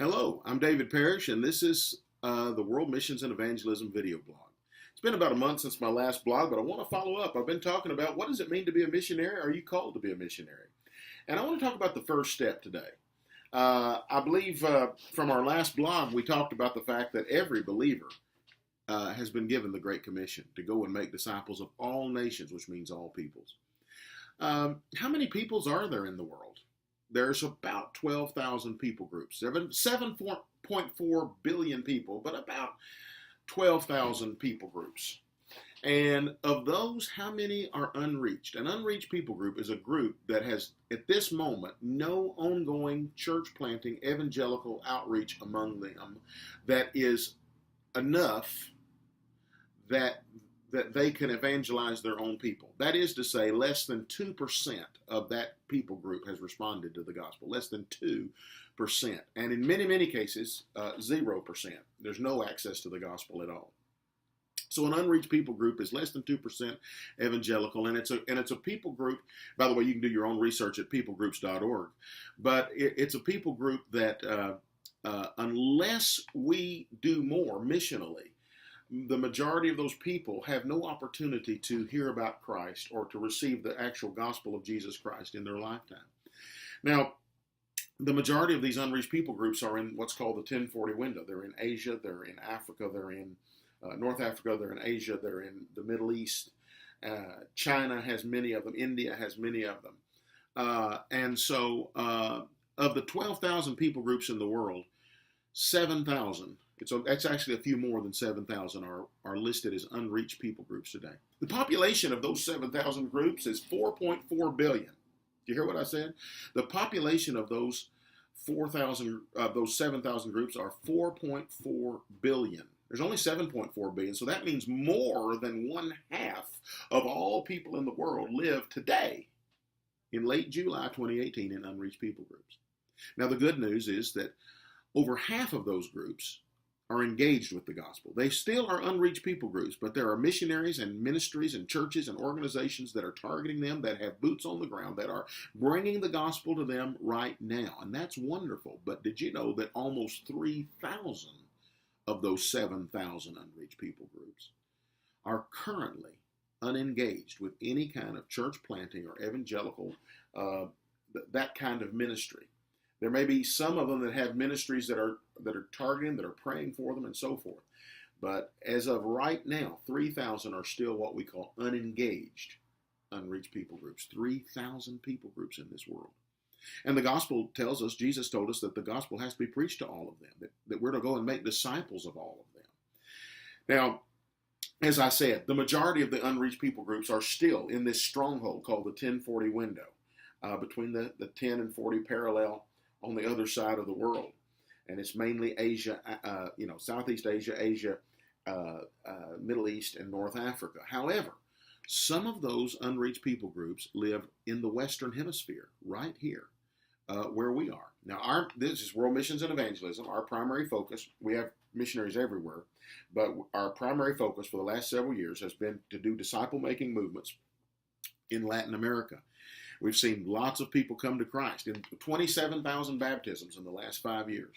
Hello, I'm David Parrish, and this is the World Missions and Evangelism video blog. It's been about a month since my last blog, but I want to follow up. I've been talking about what does it mean to be a missionary? Are you called to be a missionary? And I want to talk about the first step today. I believe from our last blog, we talked about the fact that every believer has been given the Great Commission to go and make disciples of all nations, which means all peoples. How many peoples are there in the world? There's about 12,000 people groups. There have been 7.4 billion people, but about 12,000 people groups. And of those, how many are unreached? An unreached people group is a group that has, at this moment, no ongoing church planting, evangelical outreach among them that is enough that they can evangelize their own people. That is to say, less than 2% of that people group has responded to the gospel. Less than 2%. And in many, many cases, 0%. There's no access to the gospel at all. So an unreached people group is less than 2% evangelical, and it's a people group. By the way, you can do your own research at peoplegroups.org. But it's a people group that unless we do more missionally, the majority of those people have no opportunity to hear about Christ or to receive the actual gospel of Jesus Christ in their lifetime. Now, the majority of these unreached people groups are in what's called the 1040 window. They're in Asia, they're in Africa, they're in North Africa, they're in Asia, they're in the Middle East. China has many of them. India has many of them. And so of the 12,000 people groups in the world, 7,000, it's actually a few more than 7,000 are listed as unreached people groups today. The population of those 7,000 groups is 4.4 billion. Do you hear what I said? The population of those 7,000 groups are 4.4 billion. There's only 7.4 billion, so that means more than one half of all people in the world live today in late July 2018 in unreached people groups. Now, the good news is that over half of those groups are engaged with the gospel. They still are unreached people groups, but there are missionaries and ministries and churches and organizations that are targeting them, that have boots on the ground, that are bringing the gospel to them right now. And that's wonderful. But did you know that almost 3,000 of those 7,000 unreached people groups are currently unengaged with any kind of church planting or evangelical, that kind of ministry? There may be some of them that have ministries that are targeting, that are praying for them, and so forth. But as of right now, 3,000 are still what we call unengaged, unreached people groups. 3,000 people groups in this world. And the gospel tells us, Jesus told us that the gospel has to be preached to all of them, that we're to go and make disciples of all of them. Now, as I said, the majority of the unreached people groups are still in this stronghold called the 1040 window, between the 10 and 40 parallel on the other side of the world. And it's mainly Asia, Southeast Asia, Middle East, and North Africa. However, some of those unreached people groups live in the Western Hemisphere, right here, where we are. Now, this is World Missions and Evangelism. Our primary focus, we have missionaries everywhere, but our primary focus for the last several years has been to do disciple-making movements in Latin America. We've seen lots of people come to Christ. In 27,000 baptisms in the last 5 years.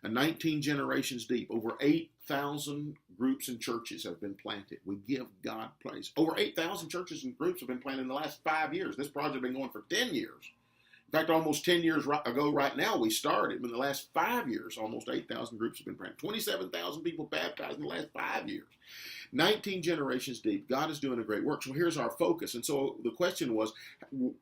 19 generations deep. Over 8,000 groups and churches have been planted. We give God praise. Over 8,000 churches and groups have been planted in the last 5 years. This project has been going for 10 years. In fact, almost 10 years ago right now, we started. In the last 5 years, almost 8,000 groups have been planted. 27,000 people baptized in the last 5 years. 19 generations deep. God is doing a great work. So here's our focus. And so the question was,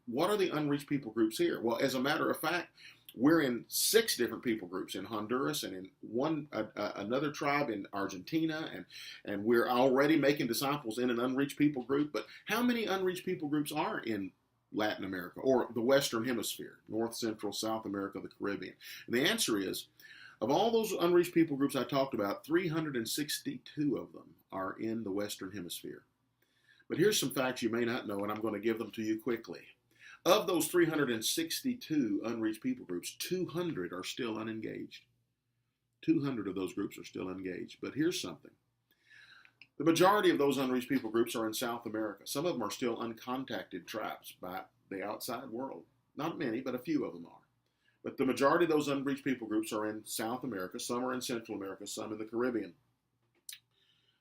what are the unreached people groups here? Well, as a matter of fact, we're in 6 different people groups in Honduras and in another tribe in Argentina, and we're already making disciples in an unreached people group. But how many unreached people groups are in Latin America or the Western Hemisphere, North, Central, South America, the Caribbean? And the answer is, of all those unreached people groups I talked about, 362 of them are in the Western Hemisphere. But here's some facts you may not know, and I'm going to give them to you quickly. Of those 362 unreached people groups, 200 are still unengaged. 200 of those groups are still engaged. But here's something. The majority of those unreached people groups are in South America. Some of them are still uncontacted tribes by the outside world. Not many, but a few of them are. But the majority of those unreached people groups are in South America, some are in Central America, some in the Caribbean.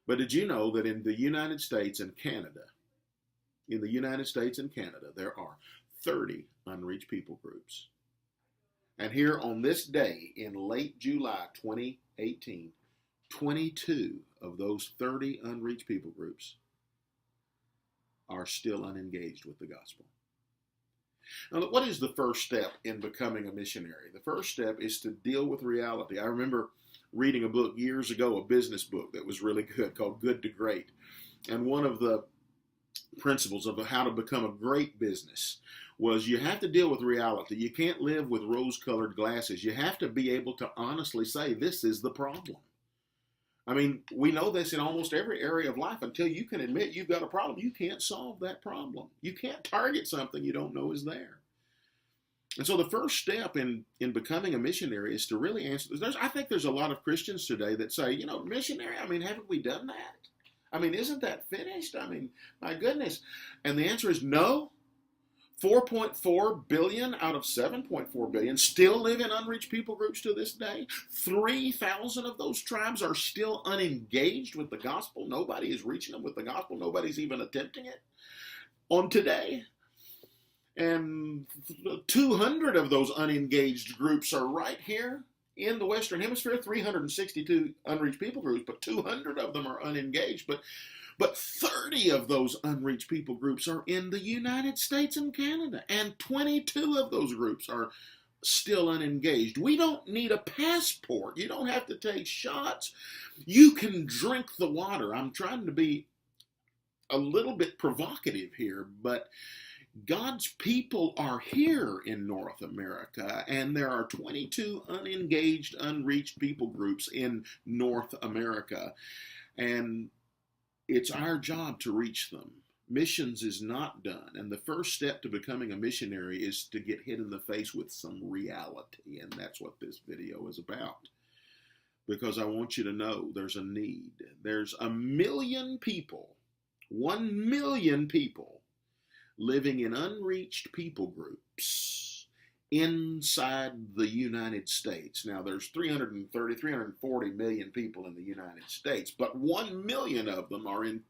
But did you know that in the United States and Canada, there are 30 unreached people groups. And here on this day in late July 2018, 22 of those 30 unreached people groups are still unengaged with the gospel. Now, what is the first step in becoming a missionary? The first step is to deal with reality. I remember reading a book years ago, a business book that was really good called Good to Great. And one of the principles of how to become a great business was you have to deal with reality. You can't live with rose-colored glasses. You have to be able to honestly say, this is the problem. I mean, we know this in almost every area of life. Until you can admit you've got a problem, you can't solve that problem. You can't target something you don't know is there. And so the first step in becoming a missionary is to really answer. I think there's a lot of Christians today that say, missionary, I mean, haven't we done that? I mean, isn't that finished? I mean, my goodness. And the answer is no. 4.4 billion out of 7.4 billion still live in unreached people groups to this day. 3,000 of those tribes are still unengaged with the gospel. Nobody is reaching them with the gospel. Nobody's even attempting it on today. And 200 of those unengaged groups are right here in the Western Hemisphere. 362 unreached people groups, but 200 of them are unengaged. But 30 of those unreached people groups are in the United States and Canada, and 22 of those groups are still unengaged. We don't need a passport. You don't have to take shots. You can drink the water. I'm trying to be a little bit provocative here, but God's people are here in North America, and there are 22 unengaged, unreached people groups in North America. And it's our job to reach them. Missions is not done. And the first step to becoming a missionary is to get hit in the face with some reality. And that's what this video is about. Because I want you to know there's a need. There's 1 million people, 1 million people living in unreached people groups inside the United States. Now, there's 340 million people in the United States, but 1 million of them are in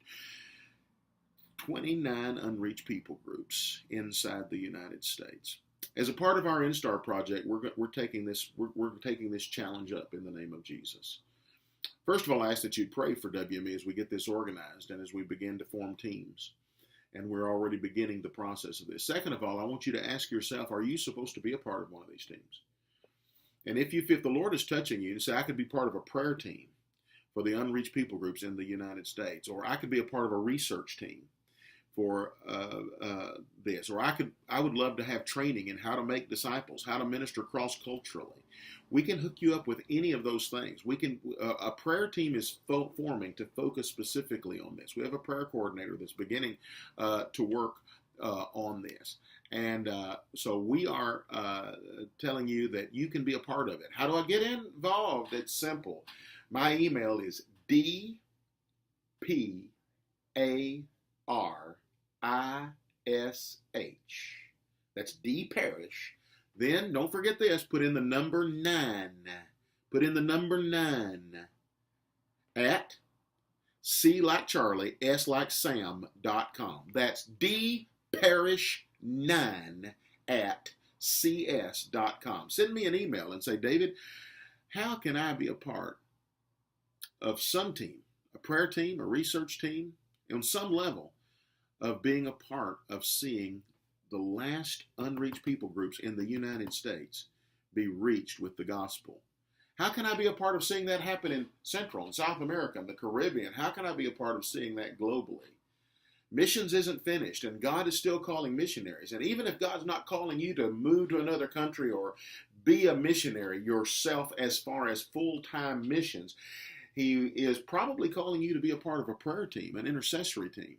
29 unreached people groups inside the United States. As a part of our Instar project, we're taking this challenge up in the name of Jesus. First of all, I ask that you pray for WME as we get this organized and as we begin to form teams. And we're already beginning the process of this. Second of all, I want you to ask yourself, are you supposed to be a part of one of these teams? And if the Lord is touching you, say, I could be part of a prayer team for the unreached people groups in the United States, or I could be a part of a research team for this, or I would love to have training in how to make disciples, how to minister cross-culturally. We can hook you up with any of those things. We can. A prayer team is forming to focus specifically on this. We have a prayer coordinator that's beginning to work on this. And so we are telling you that you can be a part of it. How do I get involved? It's simple. My email is dparish. That's dparish. Then, don't forget this, put in the number 9. Put in the number 9 at C like Charlie, S like Sam.com. That's dparish9 at cs.com. Send me an email and say, David, how can I be a part of some team, a prayer team, a research team, on some level of being a part of seeing the last unreached people groups in the United States be reached with the gospel? How can I be a part of seeing that happen in Central and South America and the Caribbean? How can I be a part of seeing that globally? Missions isn't finished, and God is still calling missionaries. And even if God's not calling you to move to another country or be a missionary yourself as far as full-time missions, He is probably calling you to be a part of a prayer team, an intercessory team.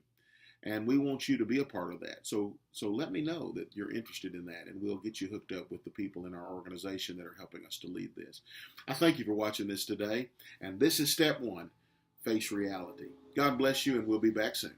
And we want you to be a part of that. So let me know that you're interested in that, and we'll get you hooked up with the people in our organization that are helping us to lead this. I thank you for watching this today. And this is step 1, face reality. God bless you, and we'll be back soon.